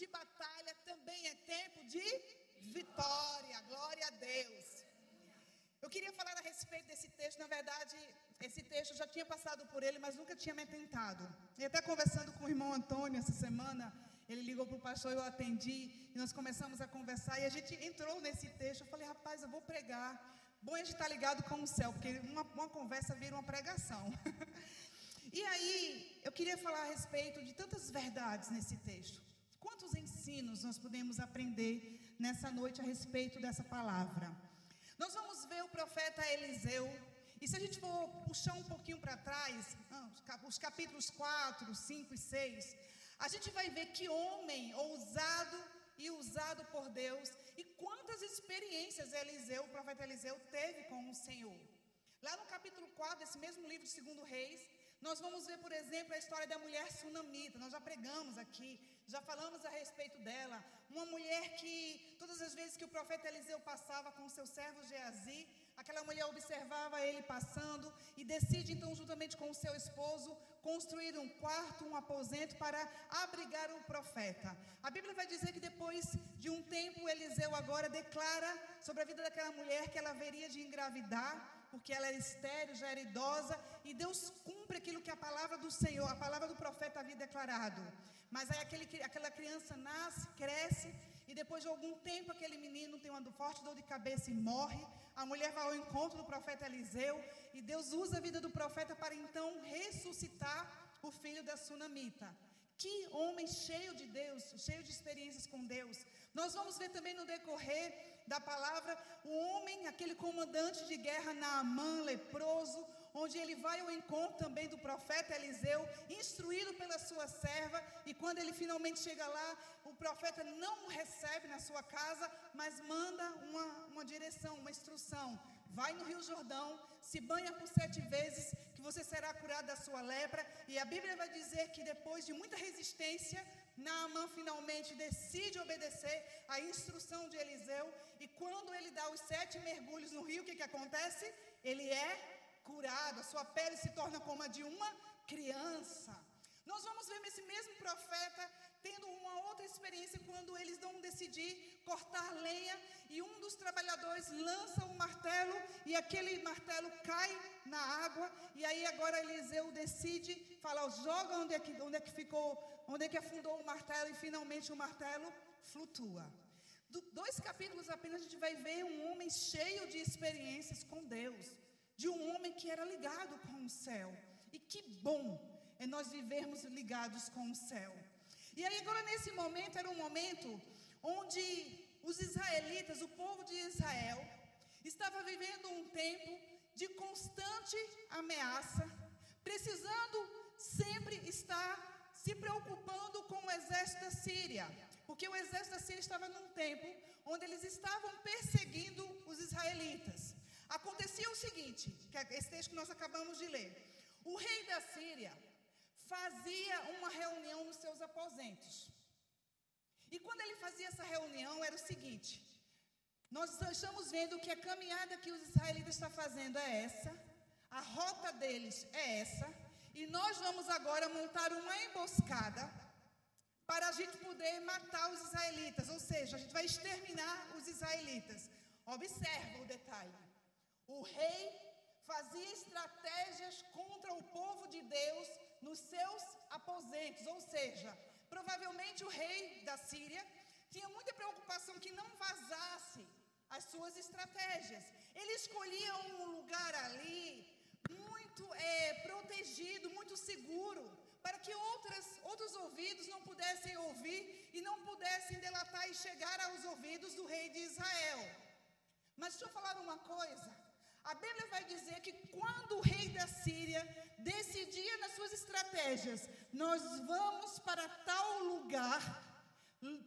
de batalha também é tempo de vitória. Glória a Deus. Eu queria falar a respeito desse texto. Na verdade, esse texto eu já tinha passado por ele, mas nunca tinha me atentado. E até conversando com o irmão Antônio essa semana, ele ligou para o pastor, eu atendi, e nós começamos a conversar, e a gente entrou nesse texto. Eu falei, rapaz, eu vou pregar. Bom a gente estar ligado com o céu, porque uma conversa vira uma pregação. E aí, eu queria falar a respeito de tantas verdades nesse texto. Quantos ensinos nós podemos aprender nessa noite a respeito dessa palavra? Nós vamos ver o profeta Eliseu, e se a gente for puxar um pouquinho para trás, os capítulos 4, 5 e 6, a gente vai ver que homem ousado e usado por Deus, e quantas experiências Eliseu, o profeta Eliseu, teve com o Senhor. Lá no capítulo 4 desse mesmo livro de 2 Reis, nós vamos ver, por exemplo, a história da mulher sunamita. Nós já pregamos aqui, já falamos a respeito dela. Uma mulher que, todas as vezes que o profeta Eliseu passava com o seu servo Geazi, aquela mulher observava ele passando e decide, então, juntamente com o seu esposo, construir um quarto, um aposento para abrigar o profeta. A Bíblia vai dizer que depois de um tempo, Eliseu agora declara sobre a vida daquela mulher que ela haveria de engravidar, porque ela era estéril, já era idosa, e Deus cumpre aquilo que a palavra do Senhor, a palavra do profeta havia declarado. Mas aí aquela criança nasce, cresce, e depois de algum tempo aquele menino tem uma forte dor de cabeça e morre. A mulher vai ao encontro do profeta Eliseu, e Deus usa a vida do profeta para então ressuscitar o filho da sunamita. Que homem cheio de Deus, cheio de experiências com Deus. Nós vamos ver também no decorrer da palavra, o homem, aquele comandante de guerra Naamã, leproso, onde ele vai ao encontro também do profeta Eliseu, instruído pela sua serva, e quando ele finalmente chega lá, o profeta não o recebe na sua casa, mas manda uma direção, uma instrução. Vai no Rio Jordão, se banha por 7 vezes, que você será curado da sua lepra. E a Bíblia vai dizer que depois de muita resistência, Naamã finalmente decide obedecer a instrução de Eliseu. E quando ele dá os 7 mergulhos no rio, o que acontece? Ele é curado, a sua pele se torna como a de uma criança. Nós vamos ver esse mesmo profeta tendo uma outra experiência quando eles vão decidir cortar lenha, e um dos trabalhadores lança um martelo e aquele martelo cai na água, e aí agora Eliseu decide falar, joga onde é que afundou o martelo, e finalmente o martelo flutua. 2 capítulos apenas a gente vai ver um homem cheio de experiências com Deus, de um homem que era ligado com o céu. E que bom é nós vivermos ligados com o céu. E aí agora nesse momento, era um momento onde os israelitas, o povo de Israel, estava vivendo um tempo de constante ameaça, precisando sempre estar se preocupando com o exército da Síria, porque o exército da Síria estava num tempo onde eles estavam perseguindo os israelitas. Acontecia o seguinte, que é esse texto que nós acabamos de ler. O rei da Síria fazia uma reunião nos seus aposentos. E quando ele fazia essa reunião, era o seguinte: nós estamos vendo que a caminhada que os israelitas estão fazendo é essa, a rota deles é essa, e nós vamos agora montar uma emboscada para a gente poder matar os israelitas, ou seja, a gente vai exterminar os israelitas. Observa o detalhe. O rei fazia estratégias contra o povo de Deus nos seus aposentos, ou seja, provavelmente o rei da Síria tinha muita preocupação que não vazasse as suas estratégias. Ele escolhia um lugar ali muito protegido, muito seguro, para que outros ouvidos não pudessem ouvir e não pudessem delatar e chegar aos ouvidos do rei de Israel. Mas deixa eu falar uma coisa. A Bíblia vai dizer que quando o rei da Síria decidia nas suas estratégias, nós vamos para tal lugar,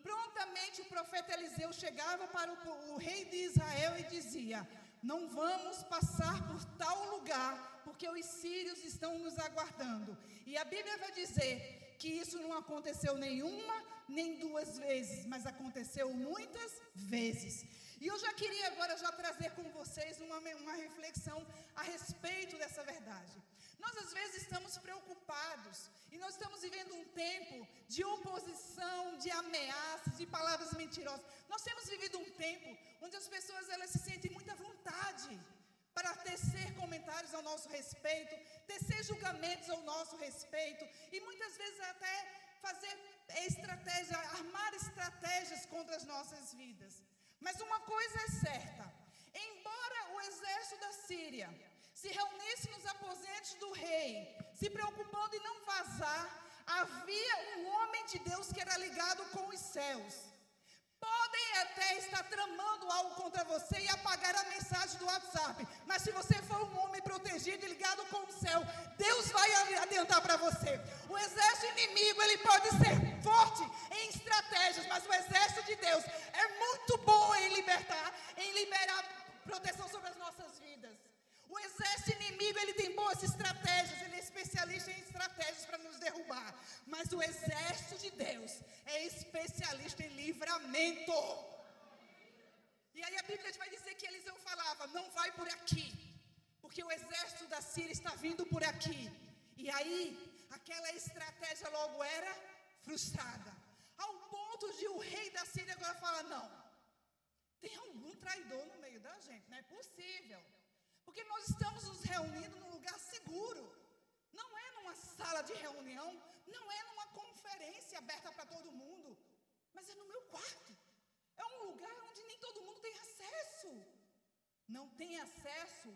prontamente o profeta Eliseu chegava para o rei de Israel e dizia: não vamos passar por tal lugar, porque os sírios estão nos aguardando. E a Bíblia vai dizer que isso não aconteceu nenhuma, nem 2 vezes, mas aconteceu muitas vezes. E eu já queria agora trazer com vocês uma reflexão a respeito dessa verdade. Nós às vezes estamos preocupados, e nós estamos vivendo um tempo de oposição, de ameaças, de palavras mentirosas. Nós temos vivido um tempo onde as pessoas elas se sentem muita vontade para tecer comentários ao nosso respeito, tecer julgamentos ao nosso respeito e muitas vezes até fazer estratégia, armar estratégias contra as nossas vidas. Mas uma coisa é certa, embora o exército da Síria se reunisse nos aposentos do rei, se preocupando em não vazar, havia um homem de Deus que era ligado com os céus. Podem até estar tramando algo contra você e apagar a mensagem do WhatsApp, mas se você for um homem protegido e ligado com o céu, Deus vai adiantar para você. O exército inimigo, ele pode ser forte em estratégias, mas o exército de Deus é muito bom em liberar proteção sobre as nossas vidas. O exército inimigo, ele tem boas estratégias, ele é especialista em estratégias para nos derrubar. Mas o exército de Deus é especialista em livramento. E aí a Bíblia vai dizer que Eliseu falava, não vai por aqui, porque o exército da Síria está vindo por aqui. E aí, aquela estratégia logo era frustrada. Ao ponto de o rei da Síria agora falar, não, tem algum traidor no meio da gente, não é possível. Porque nós estamos nos reunindo num lugar seguro. Não é numa sala de reunião, não é numa conferência aberta para todo mundo, mas é no meu quarto. É um lugar onde nem todo mundo tem acesso. Não tem acesso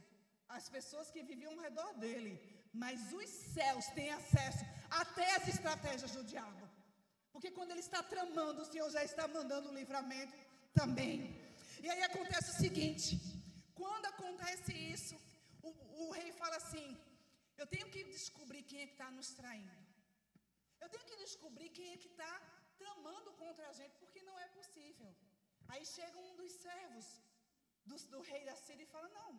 às pessoas que viviam ao redor dele, mas os céus têm acesso até às estratégias do diabo. Porque quando ele está tramando, o Senhor já está mandando o livramento também. E aí acontece o seguinte, quando acontece isso, o rei fala assim, eu tenho que descobrir quem é que está nos traindo. Eu tenho que descobrir quem é que está tramando contra a gente, porque não é possível. Aí chega um dos servos do rei da Síria e fala, não,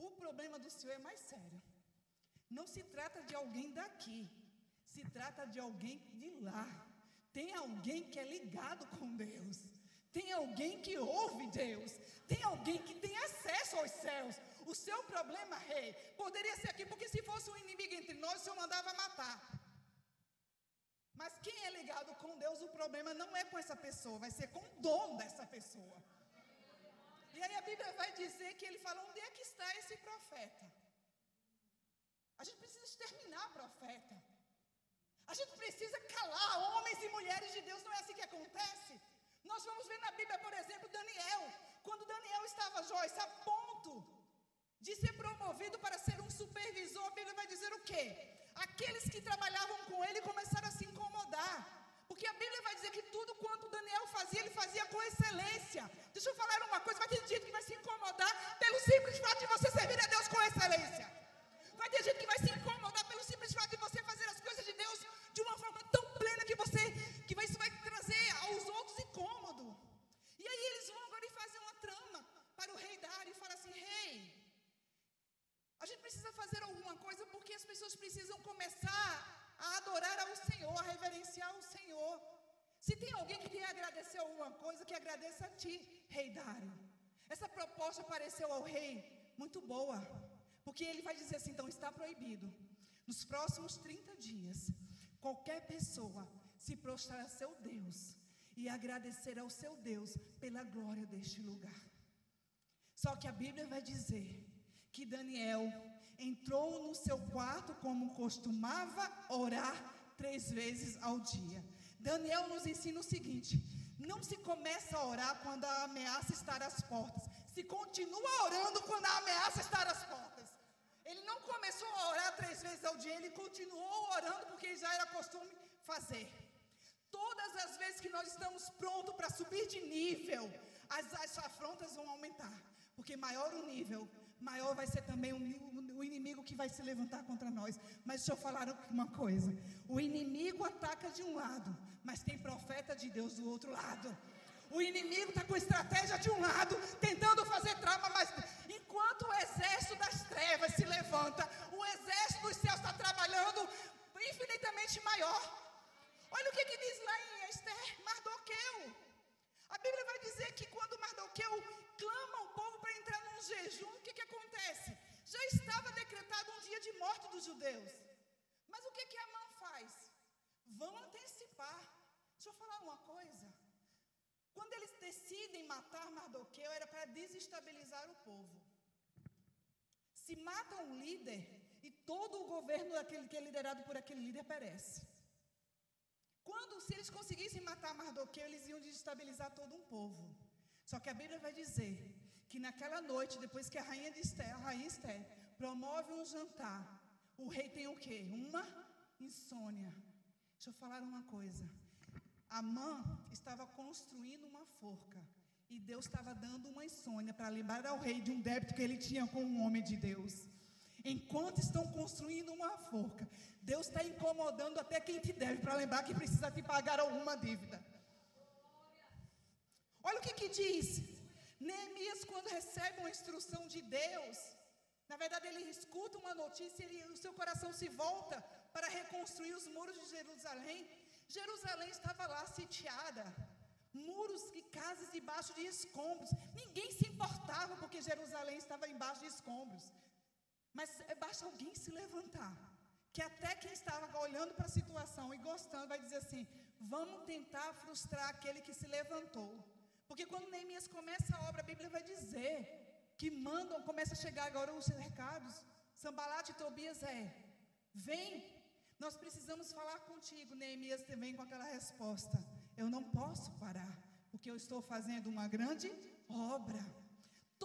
o problema do Senhor é mais sério. Não se trata de alguém daqui, se trata de alguém de lá. Tem alguém que é ligado com Deus. Tem alguém que ouve Deus. Tem alguém que tem acesso aos céus. O seu problema, rei, poderia ser aqui, porque se fosse um inimigo entre nós, o Senhor mandava matar. Mas quem é ligado com Deus, o problema não é com essa pessoa, vai ser com o dono dessa pessoa. E aí a Bíblia vai dizer que ele fala, onde é que está esse profeta? A gente precisa exterminar o profeta. A gente precisa calar homens e mulheres de Deus, não é assim que acontece? Nós vamos ver na Bíblia, por exemplo, Daniel. Quando Daniel estava, Joyce, a ponto de ser promovido para ser um supervisor, a Bíblia vai dizer o quê? Aqueles que trabalhavam com ele começaram a se incomodar. Porque a Bíblia vai dizer que tudo quanto Daniel fazia, ele fazia com excelência. Deixa eu falar uma coisa, vai ter gente que vai se incomodar pelo simples fato de você servir a Deus com excelência. Vai ter gente que vai se incomodar pelo simples fato de você fazer as coisas de Deus de uma forma tão plena que isso vai trazer aos outros incômodo. E aí eles vão agora e fazem uma trama para o rei Dário e falam assim, rei, a gente precisa fazer alguma coisa porque as pessoas precisam começar a adorar ao Senhor, a reverenciar o Senhor. Se tem alguém que quer agradecer alguma coisa, que agradeça a ti, rei Dário. Essa proposta pareceu ao rei muito boa, porque ele vai dizer assim, então está proibido. Nos próximos 30 dias, qualquer pessoa se prostrar a seu Deus e agradecer ao seu Deus pela glória deste lugar. Só que a Bíblia vai dizer que Daniel entrou no seu quarto como costumava orar 3 vezes ao dia. Daniel nos ensina o seguinte, não se começa a orar quando a ameaça está às portas, se continua orando quando a ameaça está às portas. Ele não começou a orar 3 vezes ao dia, ele continuou orando porque já era costume fazer. Todas as vezes que nós estamos prontos para subir de nível, as afrontas vão aumentar. Porque maior o nível, maior vai ser também o inimigo que vai se levantar contra nós. Mas deixa eu falar uma coisa. O inimigo ataca de um lado, mas tem profeta de Deus do outro lado. O inimigo está com estratégia de um lado, tentando fazer trauma, mas enquanto o exército das trevas se levanta, o exército dos céus está trabalhando infinitamente maior. Olha o que diz lá em Esther, Mardoqueu. A Bíblia vai dizer que quando Mardoqueu clama ao povo para entrar num jejum, o que acontece? Já estava decretado um dia de morte dos judeus. Mas o que Amã faz? Vão antecipar Deixa eu falar uma coisa. Quando eles decidem matar Mardoqueu, era para desestabilizar o povo. Se matam um líder, e todo o governo daquele que é liderado por aquele líder perece. Se eles conseguissem matar Mardoqueu, eles iam desestabilizar todo um povo. Só que a Bíblia vai dizer que naquela noite, depois que a rainha Esther promove um jantar, o rei tem o quê? Uma insônia. Deixa eu falar uma coisa. Amã estava construindo uma forca, e Deus estava dando uma insônia para lembrar ao rei de um débito que ele tinha com um homem de Deus. Enquanto estão construindo uma forca, Deus está incomodando até quem te deve, para lembrar que precisa te pagar alguma dívida. Olha o que diz Neemias, quando recebe uma instrução de Deus. Na verdade, ele escuta uma notícia e o seu coração se volta para reconstruir os muros de Jerusalém. Jerusalém estava lá sitiada, muros e casas debaixo de escombros. Ninguém se importava porque Jerusalém estava embaixo de escombros. Mas basta alguém se levantar, que até quem estava olhando para a situação e gostando vai dizer assim: vamos tentar frustrar aquele que se levantou. Porque quando Neemias começa a obra, a Bíblia vai dizer que começa a chegar agora os recados. Sanbalate e Tobias vem, nós precisamos falar contigo. Neemias vem com aquela resposta: eu não posso parar, porque eu estou fazendo uma grande obra.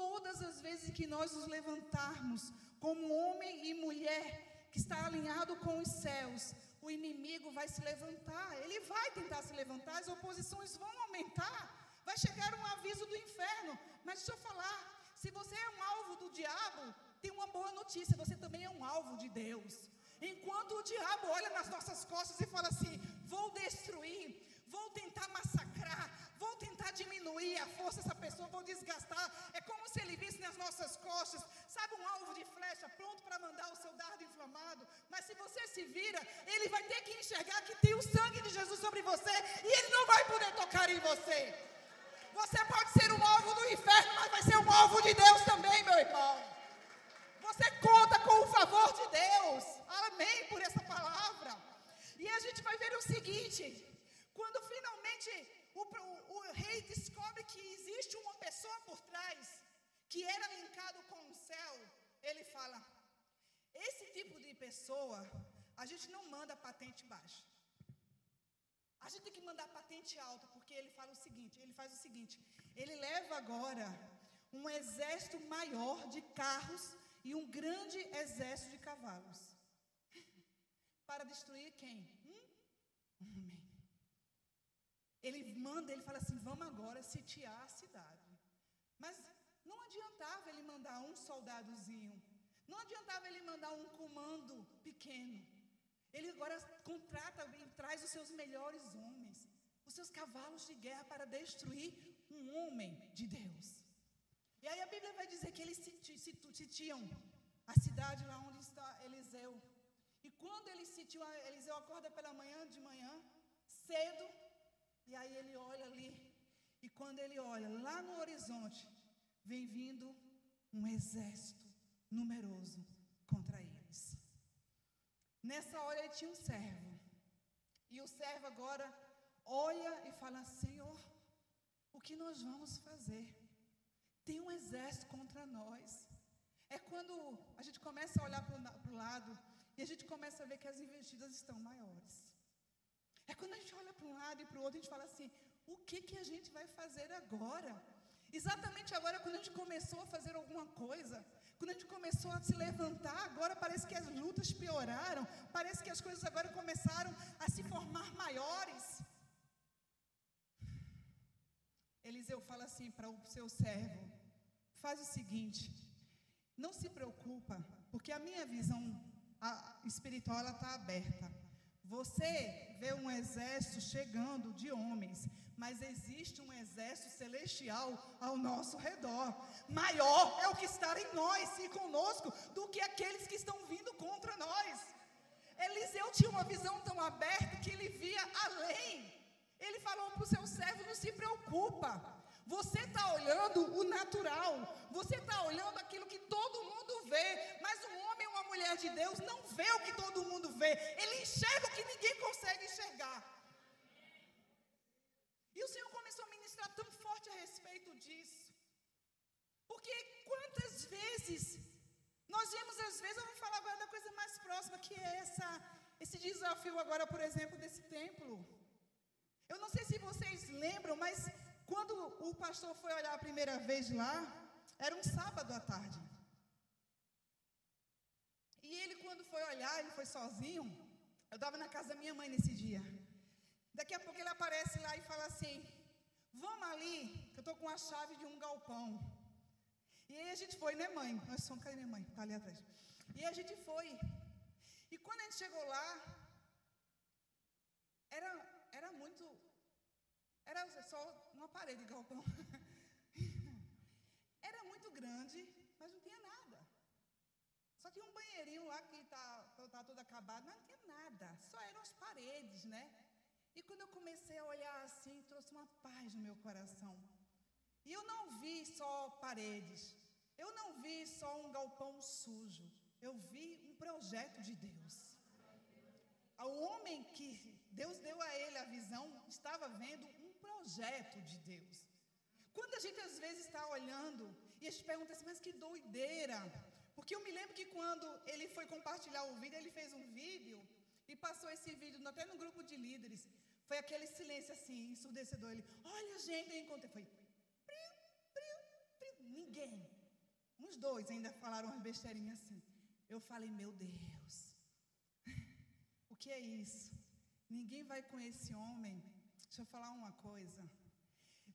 Todas as vezes que nós nos levantarmos como homem e mulher que está alinhado com os céus, o inimigo vai se levantar, ele vai tentar se levantar, as oposições vão aumentar, vai chegar um aviso do inferno. Mas deixa eu falar, se você é um alvo do diabo, tem uma boa notícia: você também é um alvo de Deus. Enquanto o diabo olha nas nossas costas e fala assim: vou destruir, vou tentar massacrar, vou tentar diminuir a força dessa pessoa, vou desgastar. É como se ele visse nas nossas costas, sabe, um alvo de flecha pronto para mandar o seu dardo inflamado. Mas se você se vira, ele vai ter que enxergar que tem o sangue de Jesus sobre você, e ele não vai poder tocar em você. Você pode ser um alvo do inferno, mas vai ser um alvo de Deus também, meu irmão. Você conta com o favor de Deus. Amém por essa palavra. E a gente vai ver o seguinte: quando finalmente o rei descobre que existe uma pessoa por trás, que era linkado com o céu, ele fala: esse tipo de pessoa, a gente não manda patente baixa. A gente tem que mandar patente alta, porque ele faz o seguinte, ele leva agora um exército maior de carros e um grande exército de cavalos. Para destruir quem? Homem. Ele fala assim: vamos agora sitiar a cidade. Mas não adiantava ele mandar um soldadozinho, não adiantava ele mandar um comando pequeno. Ele agora contrata e traz os seus melhores homens, os seus cavalos de guerra, para destruir um homem de Deus. E aí a Bíblia vai dizer que eles sitiam a cidade lá onde está Eliseu. E quando eles sitiam, Eliseu acorda pela manhã, de manhã, cedo, e aí ele olha ali, e quando ele olha, lá no horizonte, vem vindo um exército numeroso contra eles. Nessa hora ele tinha um servo, e o servo agora olha e fala: Senhor, o que nós vamos fazer? Tem um exército contra nós. É quando a gente começa a olhar para o lado e a gente começa a ver que as investidas estão maiores. É quando a gente olha para um lado e para o outro, a gente fala assim: o que a gente vai fazer agora? Exatamente agora, quando a gente começou a fazer alguma coisa, quando a gente começou a se levantar, agora parece que as lutas pioraram, parece que as coisas agora começaram a se formar maiores. Eliseu fala assim para o seu servo: faz o seguinte, não se preocupa, porque a minha visão espiritual está aberta. Você vê um exército chegando de homens, mas existe um exército celestial ao nosso redor. Maior é o que está em nós e conosco do que aqueles que estão vindo contra nós. Eliseu tinha uma visão tão aberta que ele via além. Ele falou para o seu servo: não se preocupa. Você está olhando o natural, você está olhando aquilo que todo mundo vê, mas um homem ou uma mulher de Deus não vê o que todo mundo vê, ele enxerga o que ninguém consegue enxergar. ministrar tão forte a respeito disso. Porque quantas vezes nós vemos, às vezes, eu vou falar agora da coisa mais próxima, que é esse desafio agora, por exemplo, desse templo. Eu não sei se vocês lembram, mas quando o pastor foi olhar a primeira vez lá, era um sábado à tarde. E ele, quando foi olhar, ele foi sozinho. Eu estava na casa da minha mãe nesse dia. Daqui a pouco ele aparece lá e fala assim: vamos ali, que eu estou com a chave de um galpão. E aí a gente foi, né, mãe? Nós somos, cadê minha mãe? Está ali atrás. E a gente foi. E quando a gente chegou lá, era muito... Era só uma parede de galpão. Era muito grande, mas não tinha nada. Só tinha um banheirinho lá que tá todo acabado, mas não tinha nada. Só eram as paredes, né? E quando eu comecei a olhar assim, trouxe uma paz no meu coração. E eu não vi só paredes. Eu não vi só um galpão sujo. Eu vi um projeto de Deus. O homem que Deus deu a ele a visão, estava vendo um projeto de Deus. Quando a gente às vezes está olhando e a gente pergunta assim, mas que doideira. Porque eu me lembro que quando ele foi compartilhar o vídeo, ele fez um vídeo e passou esse vídeo até no grupo de líderes. Foi aquele silêncio assim, ensurdecedor. Ele, olha gente, eu encontrei. Foi, ninguém. Uns dois ainda falaram umas besteirinhas assim. Eu falei, meu Deus, o que é isso? Ninguém vai com esse homem. Deixa eu falar uma coisa.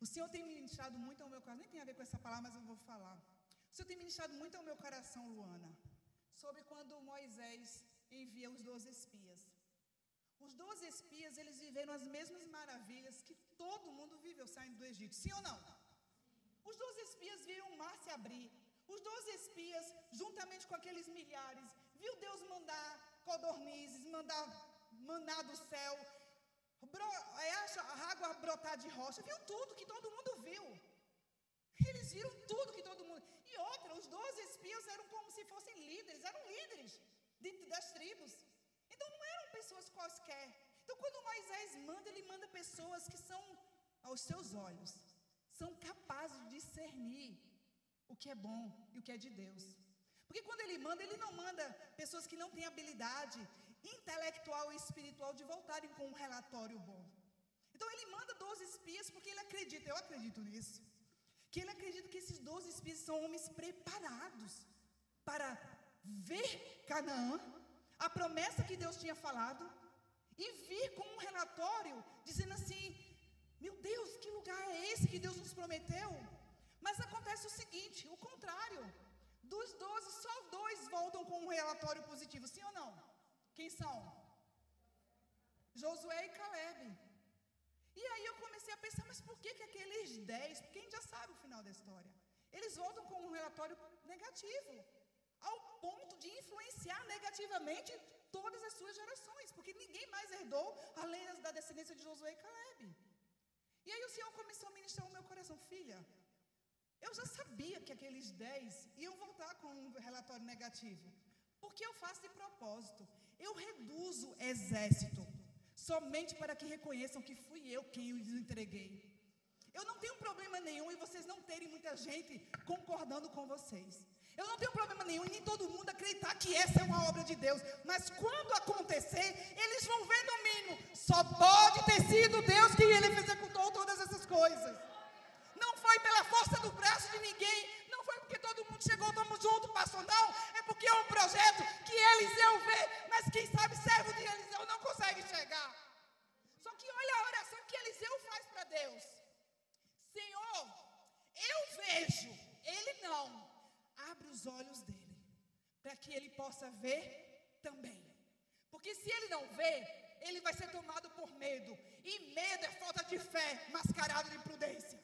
O Senhor tem ministrado muito ao meu coração. Nem tem a ver com essa palavra, mas eu vou falar. O Senhor tem ministrado muito ao meu coração, Luana, sobre quando Moisés envia os 12 espias. Os 12 espias, eles viveram as mesmas maravilhas que todo mundo viveu saindo do Egito. Sim ou não? Os 12 espias viram o mar se abrir. Os 12 espias, juntamente com aqueles milhares, viu Deus mandar codornizes, mandar maná do céu, a água brotar de rocha. Viu tudo que todo mundo viu. Eles viram tudo que todo mundo... E outra, os 12 espias eram como se fossem líderes, eram líderes das tribos. Então não eram pessoas quaisquer. Então quando Moisés manda, ele manda pessoas que são, aos seus olhos, são capazes de discernir o que é bom e o que é de Deus. Porque quando ele não manda pessoas que não têm habilidade intelectual e espiritual de voltarem com um relatório bom. Então ele manda 12 espias porque ele acredita, eu acredito nisso, que ele acredita que esses 12 espias são homens preparados para ver Canaã, a promessa que Deus tinha falado, e vir com um relatório dizendo assim, meu Deus, que lugar é esse que Deus nos prometeu? Mas acontece o seguinte, o contrário, dos 12, só 2 voltam com um relatório positivo, sim ou não? Quem são? Josué e Caleb. E aí eu comecei a pensar, mas por que aqueles 10, porque a gente já sabe o final da história, eles voltam com um relatório negativo, ao ponto de influenciar negativamente todas as suas gerações, porque ninguém mais herdou, além da descendência de Josué e Caleb. E aí o Senhor começou a ministrar o meu coração, filha, eu já sabia que aqueles 10 iam voltar com um relatório negativo, porque eu faço de propósito, eu reduzo exército, somente para que reconheçam que fui eu quem os entreguei. Eu não tenho problema nenhum em vocês não terem muita gente concordando com vocês. Eu não tenho problema nenhum em nem todo mundo acreditar que essa é uma obra de Deus. Mas quando acontecer, eles vão ver no mínimo. Só pode ter sido Deus que ele executou todas essas coisas. Não foi pela força do braço de ninguém. Não foi porque todo mundo chegou, estamos juntos, pastor. Não, é porque é um projeto que Eliseu vê. Mas quem sabe servo de Eliseu não consegue chegar. Só que olha a oração que Eliseu faz para Deus. Senhor, eu vejo, ele não. Abre os olhos dele, para que ele possa ver também. Porque se ele não vê, ele vai ser tomado por medo. E medo é falta de fé mascarado de prudência.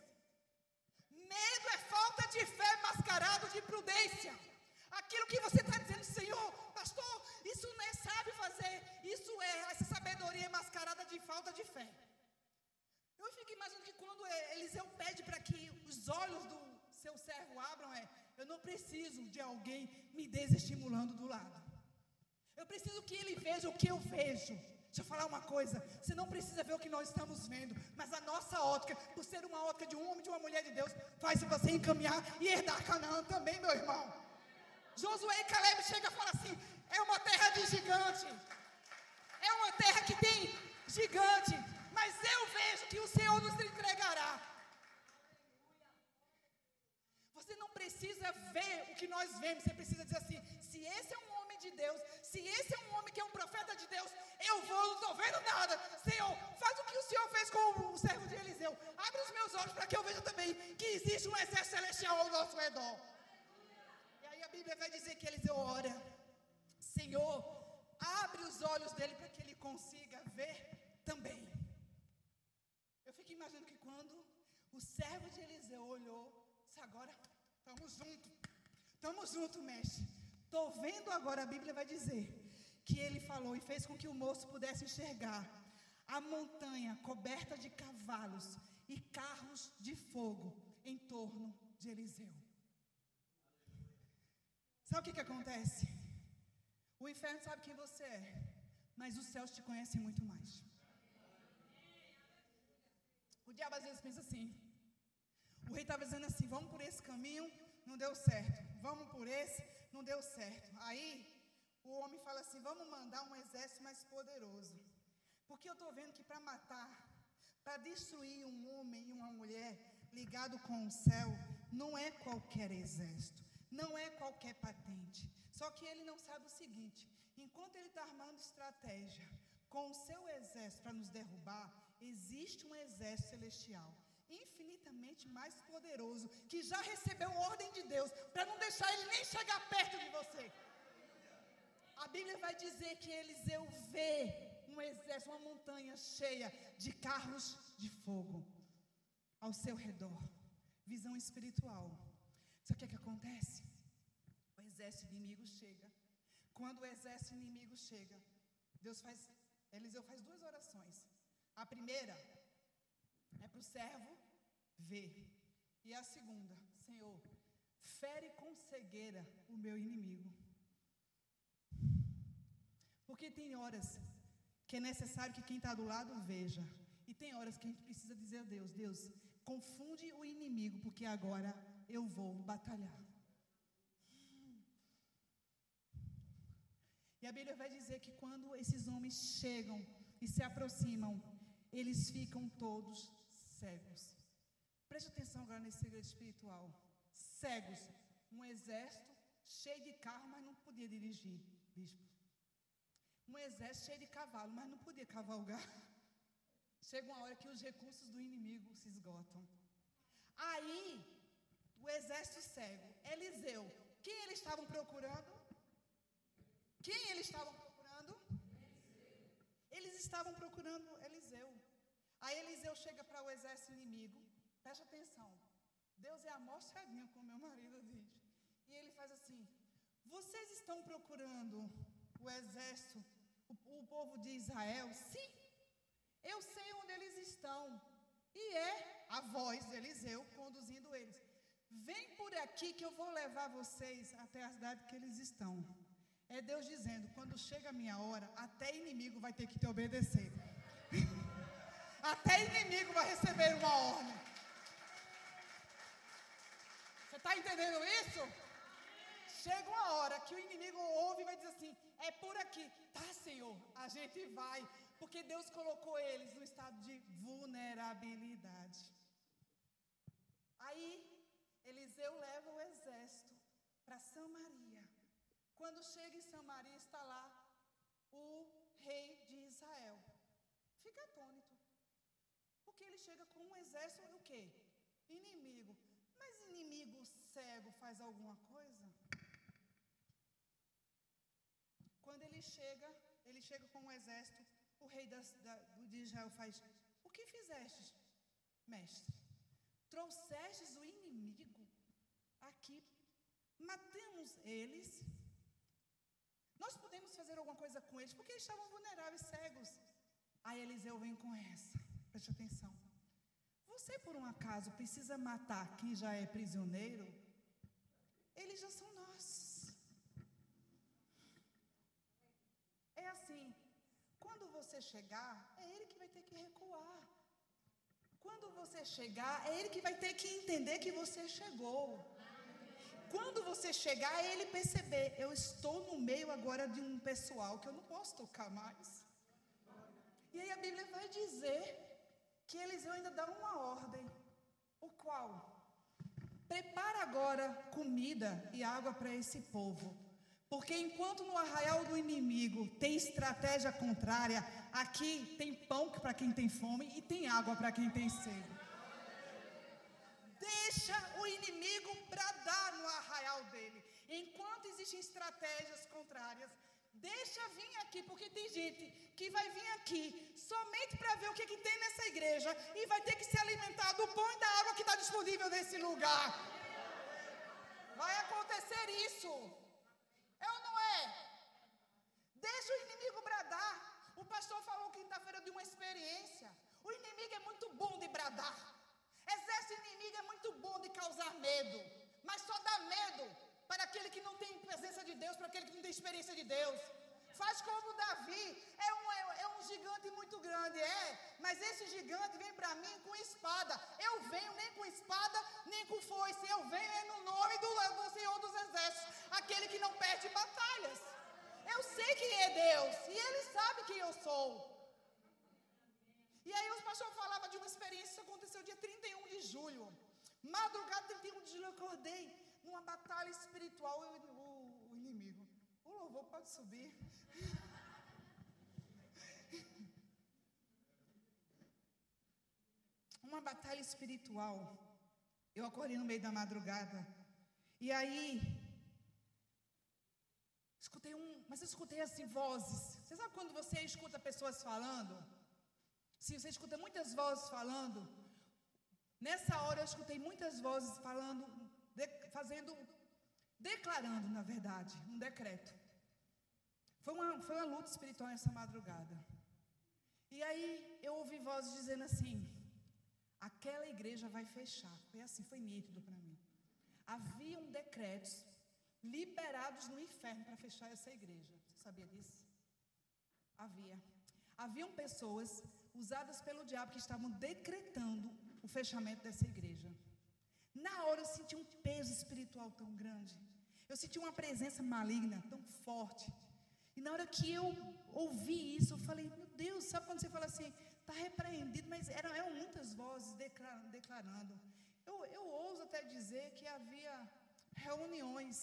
Medo é falta de fé mascarado de prudência. Aquilo que você está dizendo, Senhor, pastor, isso não é sábio fazer. Isso é, essa sabedoria é mascarada de falta de fé. Eu fico imaginando que quando Eliseu pede para que os olhos do seu servo abram, eu não preciso de alguém me desestimulando do lado. Eu preciso que ele veja o que eu vejo. Deixa eu falar uma coisa, você não precisa ver o que nós estamos vendo, mas a nossa ótica, por ser uma ótica de um homem e de uma mulher de Deus, faz você encaminhar e herdar Canaã também, meu irmão. Josué e Caleb chegam e falam assim, é uma terra de gigante, é uma terra que tem gigante, mas eu vejo que o Senhor nos entregará. Você não precisa ver o que nós vemos, você precisa dizer assim, se esse é um homem de Deus, se esse é um homem que é um profeta de Deus, eu vou, não estou vendo nada. Senhor, faz o que o Senhor fez com o servo de Eliseu. Abre os meus olhos para que eu veja também que existe um exército celestial ao nosso redor. E aí a Bíblia vai dizer que Eliseu ora, Senhor, abre os olhos dele para que ele consiga ver também. Eu fico imaginando que quando o servo de Eliseu olhou, disse, agora estamos juntos, mestre. Estou vendo agora, a Bíblia vai dizer que ele falou e fez com que o moço pudesse enxergar a montanha coberta de cavalos e carros de fogo em torno de Eliseu. Sabe o que acontece? O inferno sabe quem você é, mas os céus te conhecem muito mais. O diabo às vezes pensa assim, o rei estava dizendo assim, vamos por esse caminho, não deu certo, vamos por esse, não deu certo. Aí o homem fala assim, vamos mandar um exército mais poderoso, porque eu estou vendo que para matar, para destruir um homem e uma mulher ligado com o céu, não é qualquer exército, não é qualquer patente. Só que ele não sabe o seguinte, enquanto ele está armando estratégia com o seu exército para nos derrubar, existe um exército celestial, infinitamente mais poderoso, que já recebeu ordem de Deus, para não deixar ele nem chegar perto de você. A Bíblia vai dizer que Eliseu vê um exército, uma montanha cheia de carros de fogo ao seu redor. Visão espiritual. Sabe o que acontece? O exército inimigo chega. Quando o exército inimigo chega, Eliseu faz duas orações. A primeira é para o servo ver. E a segunda, Senhor, fere com cegueira o meu inimigo. Porque tem horas que é necessário que quem está do lado veja. E tem horas que a gente precisa dizer a Deus, Deus, confunde o inimigo, porque agora eu vou batalhar. E a Bíblia vai dizer que quando esses homens chegam e se aproximam, eles ficam todos cegos. Preste atenção agora nesse segredo espiritual. Cegos. Um exército cheio de carro, mas não podia dirigir, bispo. Um exército cheio de cavalo, mas não podia cavalgar. Chega uma hora que os recursos do inimigo se esgotam. Aí, o exército cego, Eliseu, quem eles estavam procurando? Quem eles estavam procurando? Eles estavam procurando Eliseu. Aí Eliseu chega para o exército inimigo. Preste atenção. Deus é amostradinho, como meu marido diz. E ele faz assim, vocês estão procurando o exército, o povo de Israel? Sim, eu sei onde eles estão. E é a voz de Eliseu conduzindo eles. Vem por aqui que eu vou levar vocês até a cidade que eles estão. É Deus dizendo, quando chega a minha hora, até inimigo vai ter que te obedecer. Até inimigo vai receber uma ordem. Você está entendendo isso? Chega uma hora que o inimigo ouve e vai dizer assim, é por aqui. Tá, Senhor, a gente vai. Porque Deus colocou eles no estado de vulnerabilidade. Aí, Eliseu leva o exército para Samaria. Quando chega em Samaria, está lá o rei de Israel. Fica atônito. Porque ele chega com um exército, o quê? Inimigo. Mas inimigo cego faz alguma coisa? Quando ele chega com um exército, o rei de Israel faz, o que fizestes, mestre? Trouxestes o inimigo aqui, matamos eles. Nós podemos fazer alguma coisa com eles, porque eles estavam vulneráveis, cegos. Aí Eliseu vem com essa, preste atenção. Você, por um acaso, precisa matar quem já é prisioneiro? Eles já são nossos. É assim, quando você chegar, é ele que vai ter que recuar. Quando você chegar, é ele que vai ter que entender que você chegou. Quando você chegar, é ele perceber, eu estou no meio agora de um pessoal que eu não posso tocar mais. E aí a Bíblia vai dizer que Eliseu ainda dá uma ordem. O qual? Prepara agora comida e água para esse povo. Porque enquanto no arraial do inimigo tem estratégia contrária, aqui tem pão para quem tem fome e tem água para quem tem sede. Deixa o inimigo bradar no arraial dele. Enquanto existem estratégias contrárias, deixa vir aqui, porque tem gente que vai vir aqui somente para ver o que tem nessa igreja e vai ter que se alimentar do pão e da água que está disponível nesse lugar. Vai acontecer isso. É ou não é? Deixa o inimigo bradar. O pastor falou quinta-feira de uma experiência. O inimigo é muito bom de bradar. Exército inimigo é muito bom de causar medo. Mas só dá medo para aquele que não tem presença de Deus, para aquele que não tem experiência de Deus. Faz como Davi. É um gigante muito grande, mas esse gigante vem para mim com espada. Eu venho nem com espada, nem com foice. Eu venho no nome do Senhor dos Exércitos, aquele que não perde batalhas. Eu sei quem é Deus e Ele sabe quem eu sou. E aí o pastor falava de uma experiência que aconteceu dia 31 de julho. Madrugada 31 de julho eu acordei numa batalha espiritual. O inimigo. O louvor pode subir. Uma batalha espiritual. Eu acordei no meio da madrugada. E aí, mas eu escutei assim vozes. Você sabe quando você escuta pessoas falando? Se você escuta muitas vozes falando, nessa hora eu escutei muitas vozes falando, declarando, na verdade, um decreto. Foi uma luta espiritual nessa madrugada. E aí eu ouvi vozes dizendo assim: aquela igreja vai fechar. Foi assim, foi nítido para mim. Haviam decretos liberados no inferno para fechar essa igreja. Você sabia disso? Haviam pessoas usadas pelo diabo que estavam decretando o fechamento dessa igreja. Na hora eu senti um peso espiritual tão grande. Eu senti uma presença maligna tão forte. E na hora que eu ouvi isso, eu falei: meu Deus, sabe quando você fala assim, está repreendido, mas eram muitas vozes declarando. Eu ouso até dizer que havia reuniões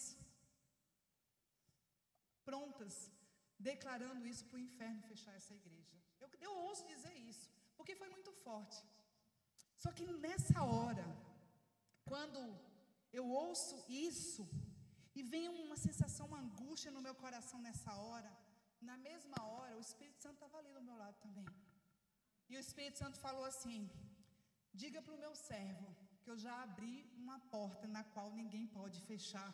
prontas, declarando isso para o inferno fechar essa igreja. Eu ouso dizer isso, porque foi muito forte. Só que nessa hora, quando eu ouço isso, e vem uma sensação, uma angústia no meu coração nessa hora, na mesma hora, o Espírito Santo estava ali do meu lado também. E o Espírito Santo falou assim: diga para o meu servo que eu já abri uma porta na qual ninguém pode fechar.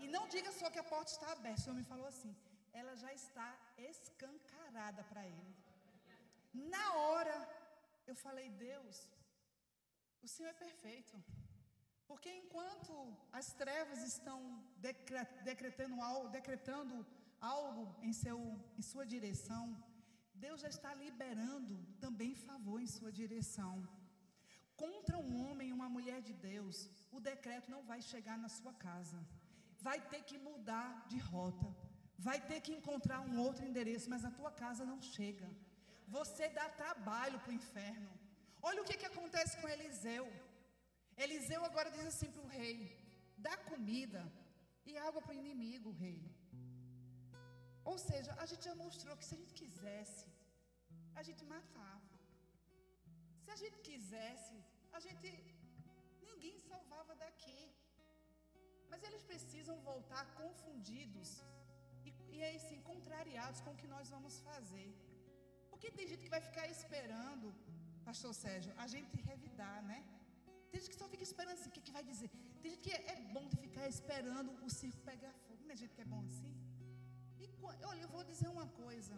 E não diga só que a porta está aberta. O Senhor me falou assim: ela já está escancarada para ele. Na hora, eu falei: Deus, o Senhor é perfeito. Porque enquanto as trevas estão decretando algo em sua direção, Deus já está liberando também favor em sua direção. Contra um homem e uma mulher de Deus, o decreto não vai chegar na sua casa. Vai ter que mudar de rota. Vai ter que encontrar um outro endereço, mas a tua casa não chega. Você dá trabalho para o inferno. Olha o que acontece com Eliseu. Eliseu agora diz assim para o rei: dá comida e água para o inimigo, rei. Ou seja, a gente já mostrou que se a gente quisesse, a gente matava. Se a gente quisesse, ninguém salvava daqui. Mas eles precisam voltar confundidos e aí sim, contrariados com o que nós vamos fazer. Porque tem gente que vai ficar esperando, pastor Sérgio, a gente revidar, né? Tem gente que só fica esperando assim, o que vai dizer? Tem gente que é bom de ficar esperando o circo pegar fogo. Não é gente que é bom assim? E olha, eu vou dizer uma coisa.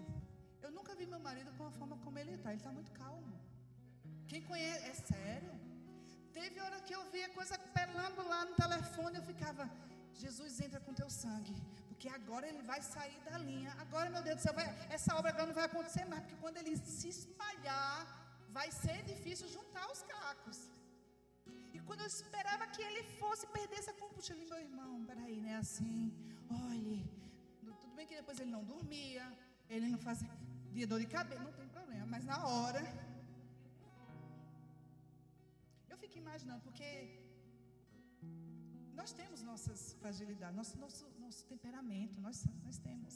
Eu nunca vi meu marido com a forma como ele está muito calmo. Quem conhece, é sério? Teve hora que eu via coisa pelando lá no telefone, eu ficava: Jesus, entra com teu sangue, que agora ele vai sair da linha. Agora, meu Deus do céu, essa obra agora não vai acontecer mais, porque quando ele se espalhar, vai ser difícil juntar os cacos. E quando eu esperava que ele fosse perder essa compostura, meu irmão, peraí, não é assim. Olhe, tudo bem que depois ele não dormia, ele não fazia dor de cabeça, não tem problema, mas na hora, eu fico imaginando, porque nós temos nossas fragilidades, nosso temperamento, nós temos.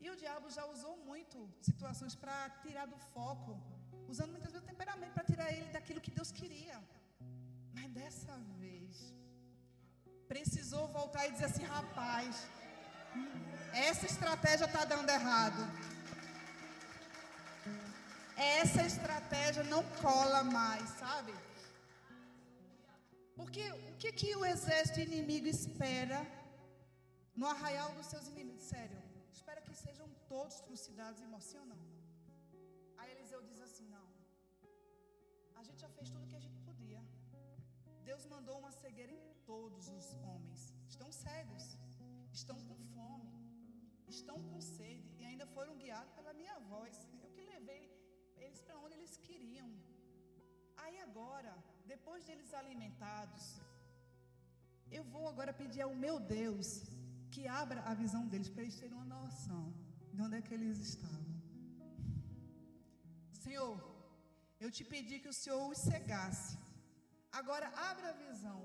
E o diabo já usou muito situações para tirar do foco, usando muitas vezes o temperamento para tirar ele daquilo que Deus queria. Mas dessa vez, precisou voltar e dizer assim: rapaz, essa estratégia está dando errado. Essa estratégia não cola mais, sabe? Porque o que o exército inimigo espera no arraial dos seus inimigos? Sério, espera que sejam todos trucidados e mortos, sim ou não? Aí Eliseu diz assim: não, a gente já fez tudo o que a gente podia. Deus mandou uma cegueira em todos os homens. Estão cegos, estão com fome, estão com sede e ainda foram guiados pela minha voz. Eu que levei eles para onde eles queriam. Aí agora, depois deles alimentados, eu vou agora pedir ao meu Deus que abra a visão deles, para eles terem uma noção de onde é que eles estavam. Senhor, eu te pedi que o Senhor os cegasse. Agora abra a visão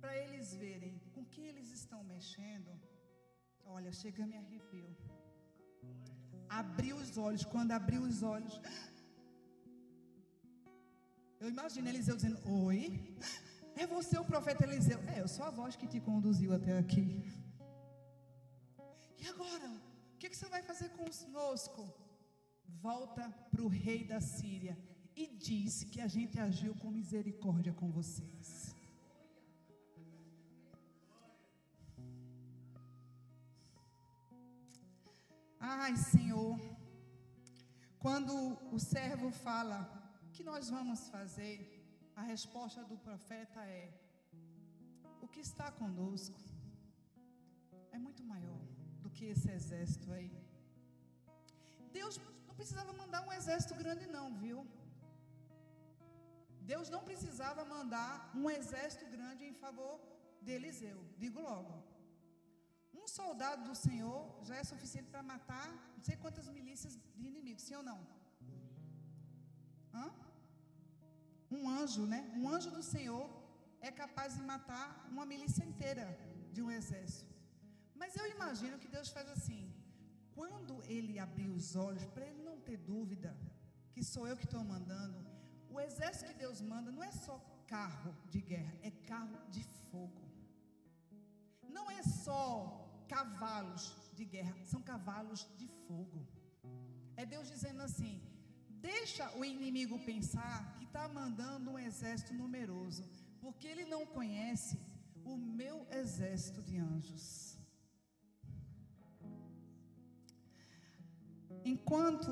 para eles verem com que eles estão mexendo. Olha, chega, me arrepio. Abriu os olhos. Quando abriu os olhos, eu imagino Eliseu dizendo: oi, é você o profeta Eliseu? Eu sou a voz que te conduziu até aqui. E agora, o que você vai fazer conosco? Volta para o rei da Síria e diz que a gente agiu com misericórdia com vocês. Ai, Senhor, quando o servo fala: o que nós vamos fazer? A resposta do profeta é: o que está conosco é muito maior do que esse exército aí. Deus não precisava mandar um exército grande não, viu? Deus não precisava mandar um exército grande em favor de Eliseu. Digo logo, um soldado do Senhor já é suficiente para matar não sei quantas milícias de inimigos, sim ou não? Um anjo, né? Um anjo do Senhor é capaz de matar uma milícia inteira de um exército. Mas eu imagino que Deus faz assim: quando ele abrir os olhos, para ele não ter dúvida que sou eu que estou mandando, o exército que Deus manda não é só carro de guerra, é carro de fogo. Não é só cavalos de guerra, são cavalos de fogo. É Deus dizendo assim: deixa o inimigo pensar que está mandando um exército numeroso, porque ele não conhece o meu exército de anjos. Enquanto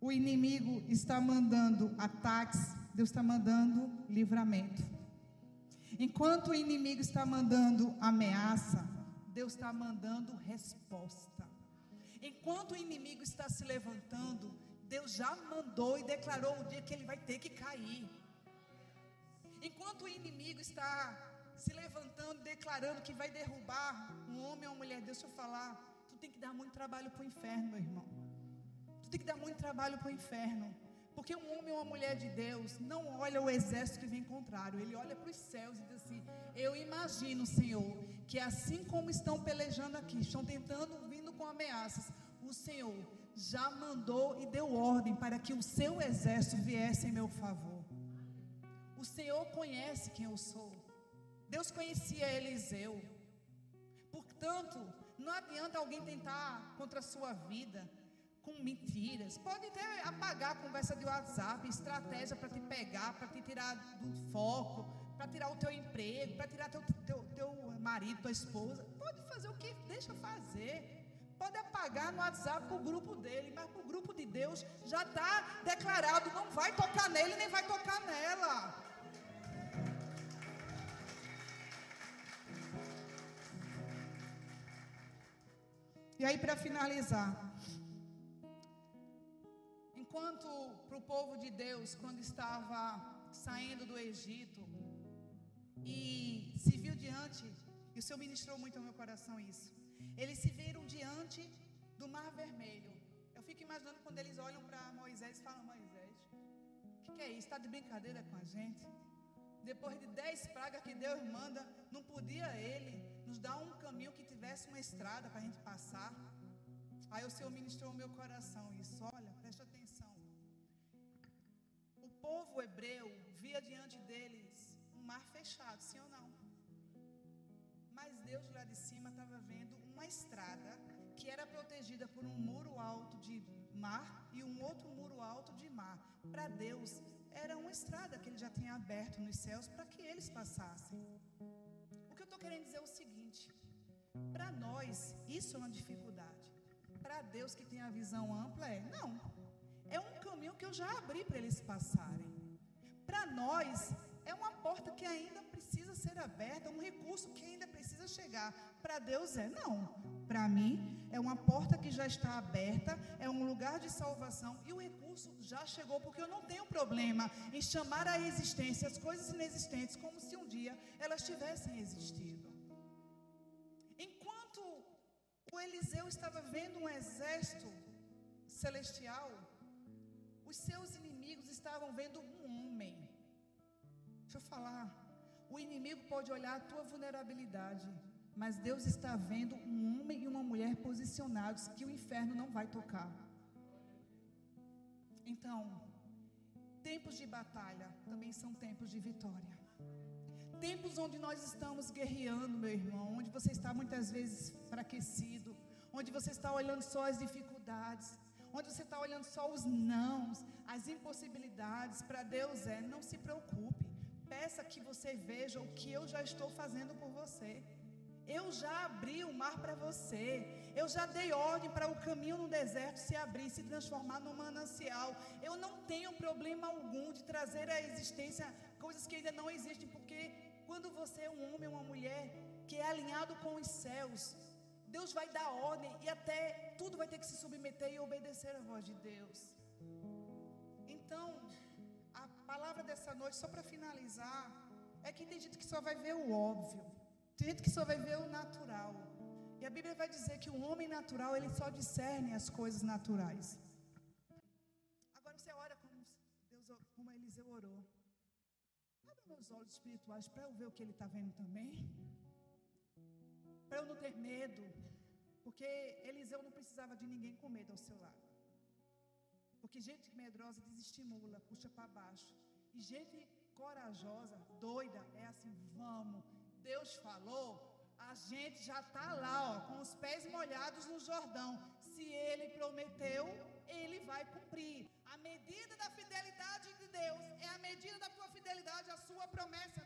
o inimigo está mandando ataques, Deus está mandando livramento. Enquanto o inimigo está mandando ameaça, Deus está mandando resposta. Enquanto o inimigo está se levantando, Deus já mandou e declarou um dia que ele vai ter que cair. Enquanto o inimigo está se levantando, declarando que vai derrubar um homem ou uma mulher, deixa eu falar, tu tem que dar muito trabalho para o inferno, meu irmão. Tu tem que dar muito trabalho para o inferno. Porque um homem ou uma mulher de Deus não olha o exército que vem contrário, ele olha para os céus e diz assim: eu imagino, Senhor, que assim como estão pelejando aqui, estão tentando, vindo com ameaças, o Senhor já mandou e deu ordem para que o seu exército viesse em meu favor. O Senhor conhece quem eu sou. Deus conhecia Eliseu. Portanto, não adianta alguém tentar contra a sua vida com mentiras. Pode até apagar a conversa de WhatsApp, estratégia para te pegar, para te tirar do foco, para tirar o teu emprego, para tirar teu marido, tua esposa. Pode fazer o que deixa fazer. Pode apagar no WhatsApp para o grupo dele, mas para o grupo de Deus já está declarado: não vai tocar nele, nem vai tocar nela. E aí, para finalizar, enquanto para o povo de Deus, quando estava saindo do Egito, e se viu diante, e o Senhor ministrou muito ao meu coração isso, eles se viram diante do Mar Vermelho. Eu fico imaginando quando eles olham para Moisés e falam: Moisés, o que é isso? Está de brincadeira com a gente? Depois de 10 pragas que Deus manda, não podia Ele nos dar um caminho que tivesse uma estrada para a gente passar? Aí o Senhor ministrou ao meu coração isso. Olha, preste atenção. O povo hebreu via diante deles um mar fechado, sim ou não? Mas Deus lá de cima estava vendo uma estrada que era protegida por um muro alto de mar e um outro muro alto de mar. Para Deus, era uma estrada que Ele já tinha aberto nos céus para que eles passassem. O que eu estou querendo dizer é o seguinte: para nós, isso é uma dificuldade. Para Deus, que tem a visão ampla, não. É um caminho que eu já abri para eles passarem. Para nós, é uma porta que ainda precisa ser aberta, um recurso que ainda precisa chegar. Para Deus não. Para mim, é uma porta que já está aberta, é um lugar de salvação e o recurso já chegou, porque eu não tenho problema em chamar à existência as coisas inexistentes como se um dia elas tivessem existido. Enquanto o Eliseu estava vendo um exército celestial, os seus inimigos estavam vendo um homem. Deixa eu falar, o inimigo pode olhar a tua vulnerabilidade, mas Deus está vendo um homem e uma mulher posicionados que o inferno não vai tocar. Então, tempos de batalha também são tempos de vitória. Tempos onde nós estamos guerreando, meu irmão, onde você está muitas vezes enfraquecido, onde você está olhando só as dificuldades, onde você está olhando só os nãos, as impossibilidades. Para Deus não se preocupe, peça que você veja o que eu já estou fazendo por você. Eu já abri o mar para você. Eu já dei ordem para o caminho no deserto se abrir, se transformar num manancial. Eu não tenho problema algum de trazer à existência coisas que ainda não existem, porque quando você é um homem ou uma mulher que é alinhado com os céus, Deus vai dar ordem e até tudo vai ter que se submeter e obedecer à voz de Deus. Então, a palavra dessa noite, só para finalizar, é que tem gente que só vai ver o óbvio. Tem gente que só vai ver o natural. E a Bíblia vai dizer que o homem natural, ele só discerne as coisas naturais. Agora você ora como Eliseu orou. Abra meus olhos espirituais para eu ver o que ele está vendo também. Para eu não ter medo. Porque Eliseu não precisava de ninguém com medo ao seu lado. Porque gente medrosa desestimula, puxa para baixo. E gente corajosa, doida, é assim: vamos. Deus falou, a gente já está lá, com os pés molhados no Jordão. Se Ele prometeu, Ele vai cumprir. A medida da fidelidade de Deus é a medida da tua fidelidade à sua promessa